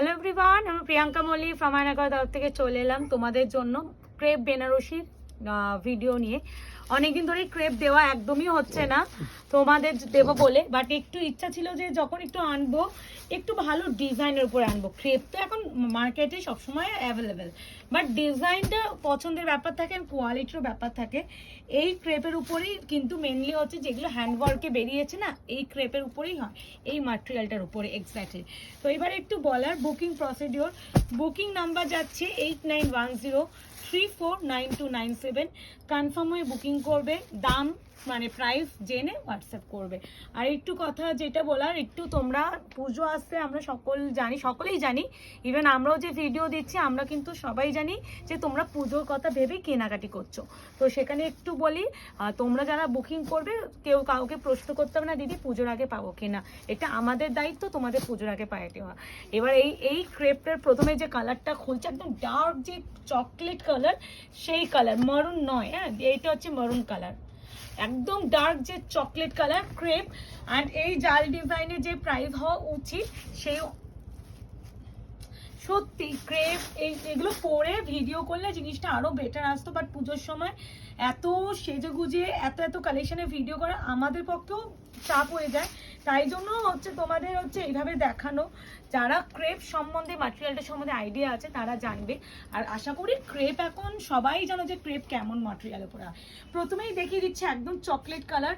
Hello everyone, আমি Priyanka Mallick from Aynaghor তরফ থেকে চলে এলাম তোমাদের জন্য ক্রেপ বেনারসির ভিডিও নিয়ে। অনেকদিন ধরে ক্রেপ দেওয়া একদমই হচ্ছে না তোমাদের দেবো বলে, বাট একটু ইচ্ছা ছিল যে যখন একটু আনবো একটু ভালো ডিজাইনের উপরে আনবো। ক্রেপ তো এখন মার্কেটে সবসময় অ্যাভেলেবেল, বাট ডিজাইনটা পছন্দের ব্যাপার থাকে, কোয়ালিটিরও ব্যাপার থাকে। এই ক্রেপের উপরেই কিন্তু মেনলি হচ্ছে যেগুলো হ্যান্ডওয়ার্কে বেরিয়েছে না, এই ক্রেপের উপরেই হয়, এই ম্যাটেরিয়ালটার উপরে এক্স্যাক্টলি। তো এবারে একটু বলার বুকিং প্রসিডিওর। বুকিং নাম্বার যাচ্ছে 8910349297। কনফার্ম হয়ে বুকিং করবে, দাম মানে প্রাইস জেনে হোয়াটসঅ্যাপ করবে। আর একটু কথা যেটা বলার, একটু তোমরা পুজো আসতে আমরা সকলেই জানি, ইভেন আমরাও যে ভিডিও দিচ্ছি আমরা কিন্তু সবাই জানি যে তোমরা পুজোর কথা ভেবে কেনাকাটি করছো। তো সেখানে একটু বলি, তোমরা যারা বুকিং করবে কেউ কাউকে প্রশ্ন করতে হবে না দিদি পুজোর আগে পাবো কিনা, এটা আমাদের দায়িত্ব তোমাদের পুজোর আগে পায়ে দেওয়া। এবার এই ক্রেপটার প্রথমে যে কালারটা খুলছে একদম ডার্ক যে চকলেট কালার, সেই কালার মারুন নয়, হ্যাঁ এইটা হচ্ছে মারুন কালার, একদম ডার্ক যে চকলেট কালার ক্রেপ। আর এই জাল ডিজাইনের যে প্রাইস হওয়া উচিত সেই সত্যি ক্রেপ এগুলো পরে ভিডিও করলে জিনিসটা আরো বেটার আসতো, বাট পুজোর সময় এত সেজে গুজে এত কালেকশনের ভিডিও করা আমাদের পক্ষেও চাপ হয়ে যায়। তাই জন্য হচ্ছে তোমাদের হচ্ছে এইভাবে দেখানো। যারা ক্রেপ সম্বন্ধে ম্যাটেরিয়ালটা সম্বন্ধে আইডিয়া আছে তারা জানবে। আর আশা করি ক্রেপ এখন সবাই জানো যে ক্রেপ কেমন ম্যাটেরিয়াল উপরে। প্রথমেই দেখিয়ে দিচ্ছে একদম চকলেট কালার,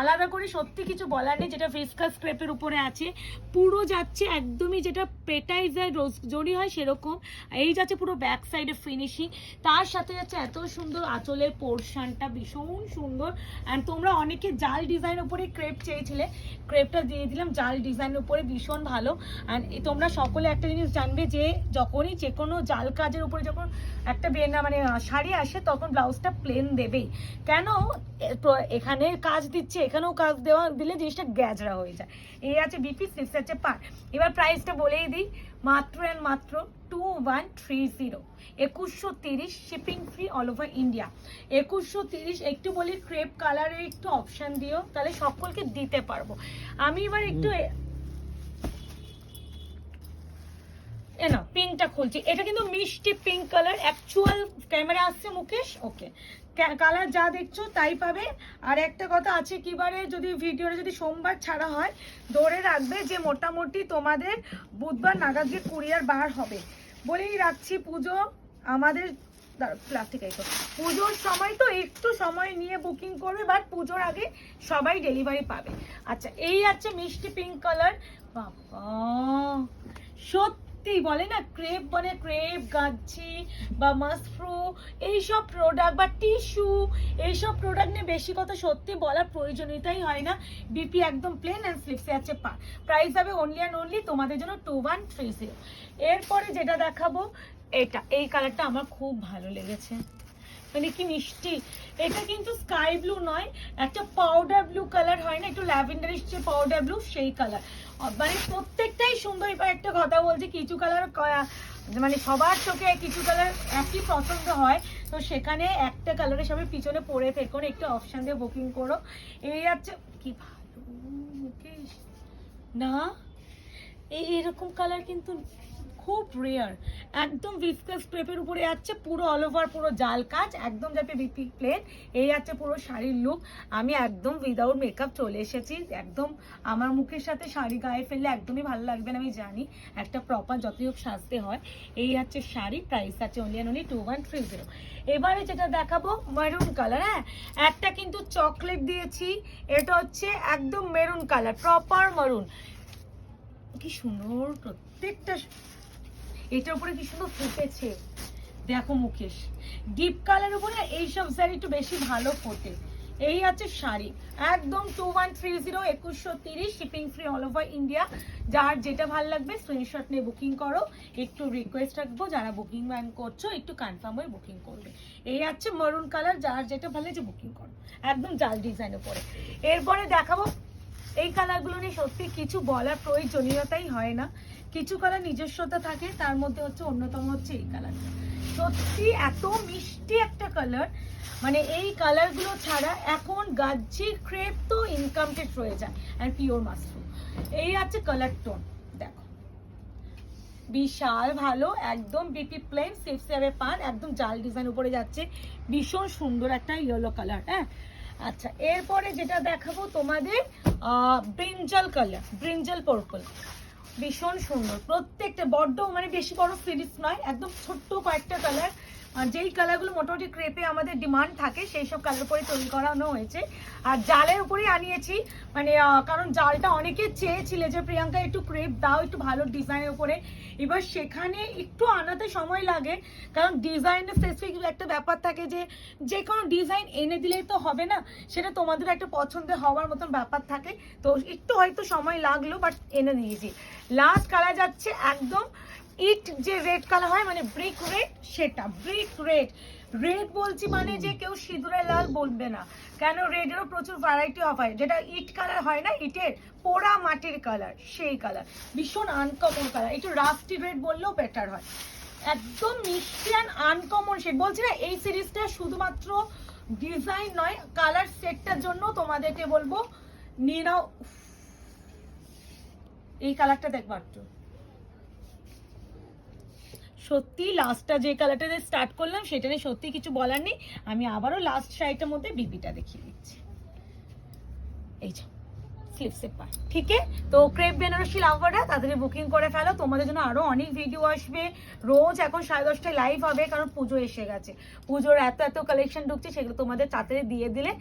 আলাদা করে সত্যি কিছু বলার নেই। যেটা ভিসকাস ক্রেপের উপরে আছে পুরো যাচ্ছে একদমই যেটা পেটাইজার রোজ জড়ি হয় সেরকম, এই যাচ্ছে পুরো ব্যাক সাইডে ফিনিশিং, তার সাথে যাচ্ছে এত সুন্দর আঁচলের পোর্শনটা ভীষণ সুন্দর। অ্যান্ড তোমরা অনেকে জাল ডিজাইন উপরে ক্রেপ চেয়েছিলে, ক্রেপটা দিয়ে দিলাম জাল ডিজাইনের উপরে, ভীষণ ভালো। অ্যান্ড তোমরা সকলে একটা জিনিস জানবে যে যখনই যে কোনো জাল কাজের উপরে যখন একটা মানে শাড়ি আসে তখন ব্লাউজটা প্লেন দেবেই। কেন এখানে কাজ দিচ্ছে এখানেও কাজ দিলে জিনিসটা গ্যাজরা হয়ে যায়। এই আছে বিপি, সিক্স আছে পার। এবার প্রাইসটা বলেই দিই, মাত্র অ্যান্ড মাত্র 2130, 2130, shipping free all over India. 2130। একটু বলি ক্রেপ কালারে একটু অপশন দিও, তাহলে সকলকে দিতে পারবো। আমি এবার একটু না পিঙ্কটা খুলছি, এটা কিন্তু মিষ্টি পিঙ্ক কালার, অ্যাকচুয়াল ক্যামেরা আসছে মুকেশ, ওকে কালার যা দেখছো তাই পাবে। আর একটা কথা আছে, কিবারে যদি ভিডিওটা যদি সোমবার ছাড়া হয় ধরে রাখবে যে মোটামুটি তোমাদের বুধবার নাগাদ গিয়ে কুরিয়ার বার হবে। বলেই রাখছি পুজো আমাদের প্লাস্টিক আইতো, পুজোর সময় তো একটু সময় নিয়ে বুকিং করবে, বাট পুজোর আগে সবাই ডেলিভারি পাবে। আচ্ছা এই আছে মিষ্টি পিঙ্ক কালার, বাবা সত্যি বলে না ক্রেপ, বলে ক্রেপ গাচ্ছি বা মাসফ্রু এইসব প্রোডাক্ট বা টিস্যু এইসব প্রোডাক্ট নিয়ে বেশি কথা সত্যি বলার প্রয়োজনীয়তাই হয় না। বিপি একদম প্লেন অ্যান্ড স্লিপসে আছে পা। প্রাইস হবে অনলি অ্যান্ড অনলি তোমাদের জন্য 2130। এরপরে যেটা দেখাবো এটা, এই কালারটা আমার খুব ভালো লেগেছে, মানে কি মিষ্টি। এটা কিন্তু স্কাই ব্লু নয়, একটা পাউডার ব্লু কালার হয় না, একটু ল্যাভেন্ডারিশ যে পাউডার ব্লু সেই কালার, মানে প্রত্যেকটাই সুন্দর। এবার একটা কথা বলছি, কিছু কালার মানে সবার চোখে কিছু কালার একই পছন্দ হয়, তো সেখানে একটা কালারের সবাই পিছনে পরে থেকো, একটু অপশন দিয়ে বুকিং করো। এই আছে কি ভালো মুকেশ না, এরকম কালার কিন্তু খুব রেয়ার, একদম ভিসকাস ক্রেপের উপরে যাচ্ছে পুরো অল ওভার পুরো জাল কাজ, একদম যাবে বিপি প্লেন। এই আছে পুরো শাড়ির লুক। আমি একদম উইদাউট মেকআপ চলে এসেছি, একদম আমার মুখের সাথে শাড়ি গায়ে ফেললে একদমই ভালো লাগবে না, আমি জানি একটা প্রপার যতই হোক সাজতে হয়। এই আছে শাড়ি, প্রাইস আছে অনলি অ্যান্ড অনলি 2130। এবারে যেটা দেখাবো মেরুন কালার, হ্যাঁ একটা কিন্তু চকলেট দিয়েছি, এটা হচ্ছে একদম মেরুন কালার, প্রপার মেরুন, কি সুন্দর প্রত্যেকটা, এটার উপরে কি সুন্দর ফুটেছে দেখো মুকেশ। ডিপ কালার উপরে এইসব শাড়ি একটু বেশি ভালো ফোটে। এই আছে শাড়ি একদম 2130, 2130, shipping free all over India. যার যেটা ভালো লাগবে স্ক্রিনশট নিয়ে বুকিং করো। একটু রিকোয়েস্ট রাখবো যারা বুকিং করছো একটু কনফার্ম হয়ে বুকিং করবে। এই আছে মেরুন কালার, যার যেটা ভালো লাগছে বুকিং করো, একদম জাল ডিজাইনের উপরে। এরপরে দেখাবো এই কালারগুলো নিয়ে সত্যি কিছু বলার প্রয়োজনীয়তাই হয় না, কিছু কালার নিজস্বতা থাকে, তার মধ্যে হচ্ছে অন্যতম হচ্ছে এই কালারটা। সত্যি এত মিষ্টি একটা কালার, মানে এই কালারগুলো ছাড়া এখন গাজ্জি ক্রেপ তো ইনকমপ্লিট রয়ে যায়। আর পিওর মাশরুম এই আছে কালার টোন, দেখো বিশাল ভালো, একদম বিপি প্লেন সিক্স সেভে পান, একদম জাল ডিজাইন উপরে যাচ্ছে, ভীষণ সুন্দর একটা ইয়েলো কালার। হ্যাঁ আচ্ছা, এরপরে যেটা দেখাবো তোমাদের ব্রিঞ্জাল কালার, ব্রিঞ্জাল পার্পল, ভীষণ সুন্দর। প্রত্যেকটা বড্ড মানে বেশি বড় সিরিজ নয়, একদম ছোট্ট কয়েকটা কালার, যেই কালারগুলো মোটামুটি ক্রেপে আমাদের ডিমান্ড থাকে সেই সব কালার উপরে তৈরি করানো হয়েছে। আর জালের উপরেই আনিয়েছি, মানে কারণ জালটা অনেকে চেয়েছিলে যে প্রিয়াঙ্কা একটু ক্রেপ দাও একটু ভালো ডিজাইনের উপরে, এবার সেখানে একটু আনাতে সময় লাগে, কারণ ডিজাইনের স্পেসিফিক একটা ব্যাপার থাকে যে কোনো ডিজাইন এনে দিলেই তো হবে না, সেটা তোমাদের একটা পছন্দের হওয়ার মতন ব্যাপার থাকে, তো একটু হয়তো সময় লাগলো বাট এনে দিয়েছি। লাস্ট কালার যাচ্ছে একদম ইট যে রেড কালার হয় মানে ব্রিক রেড, সেটা ব্রিক রেড। রেড বলছি মানে যে কেউ সিঁদুরের লাল বলবে না, কেন রেডেরও প্রচুর ভ্যারাইটি অফ হয়, যেটা ইট কালার হয় না, ইটের পোড়া মাটির কালার, সেই কালার ভীষণ আনকমন কালার, একটু রাস্টি রেড বললেও বেটার হয়, একদম মিষ্টি অ্যান্ড আনকমন শেড। বলছি না এই সিরিজটা শুধুমাত্র ডিজাইন নয়, কালার সেটটার জন্য তোমাদেরকে বলবো নিয়ে নাও। এই কালারটা দেখবো একটু, সত্যি লাস্টটা যে কালারটা দিয়ে স্টার্ট করলাম সেটা নিয়ে সত্যি কিছু বলার নেই, আমি আবারও লাস্ট শাড়িটার মধ্যে বিপিটা দেখিয়ে দিচ্ছি। এই যে স্লিপসের পার, ঠিক আছে? তো ক্রেপ বেনারসি লাভাররা তাদের বুকিং করে ফেলো, তোমাদের জন্য আরো অনেক ভিডিও আসবে, রোজ এখন 10:30টায় লাইভ হবে, কারণ পুজো এসে গেছে, পুজোর এত কালেকশন ঢুকছে, সেগুলো তোমাদের তাড়াতাড়ি দিয়ে দিলে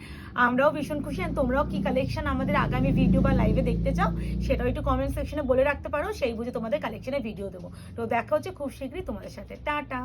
আমরাও ভীষণ খুশি। আর তোমরাও কি কালেকশন আমাদের আগামী ভিডিও বা লাইভে দেখতে চাও সেটাও একটু কমেন্ট সেকশনে বলে রাখতে পারো, সেই বুঝে তোমাদের কালেকশনের ভিডিও দেবো। তো দেখা হচ্ছে খুব শীঘ্রই তোমাদের সাথে, টাটা।